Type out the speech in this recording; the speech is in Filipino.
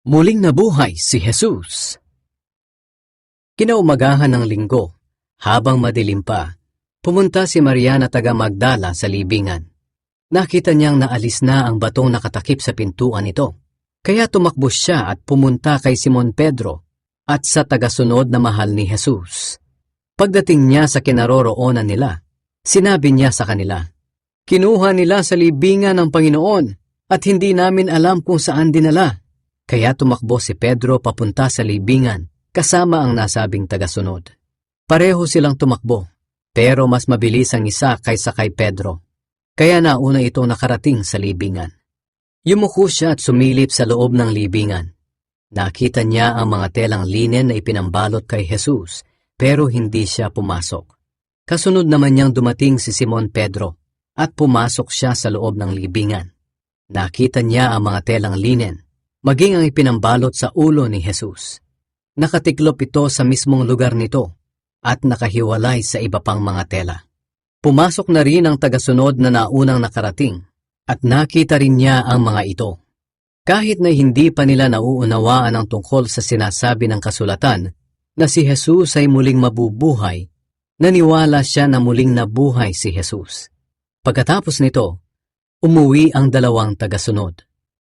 Muling nabuhay si Jesus. Kinaumagahan ng linggo, habang madilim pa, pumunta si Maria na taga Magdala sa libingan. Nakita niyang naalis na ang batong nakatakip sa pintuan nito. Kaya tumakbo siya at pumunta kay Simon Pedro at sa tagasunod na mahal ni Jesus. Pagdating niya sa kinaroroonan nila, sinabi niya sa kanila, "Kinuha nila sa libingan ng Panginoon at hindi namin alam kung saan dinala." Kaya tumakbo si Pedro papunta sa libingan kasama ang nasabing tagasunod. Pareho silang tumakbo, pero mas mabilis ang isa kaysa kay Pedro. Kaya nauna itong nakarating sa libingan. Yumuko siya at sumilip sa loob ng libingan. Nakita niya ang mga telang linen na ipinambalot kay Jesus, pero hindi siya pumasok. Kasunod naman niyang dumating si Simon Pedro at pumasok siya sa loob ng libingan. Nakita niya ang mga telang linen, maging ang ipinambalot sa ulo ni Jesus. Nakatiklop ito sa mismong lugar nito at nakahiwalay sa iba pang mga tela. Pumasok na rin ang tagasunod na naunang nakarating at nakita rin niya ang mga ito. Kahit na hindi pa nila nauunawaan ang tungkol sa sinasabi ng kasulatan na si Jesus ay muling mabubuhay, naniwala siya na muling nabuhay si Jesus. Pagkatapos nito, umuwi ang dalawang tagasunod.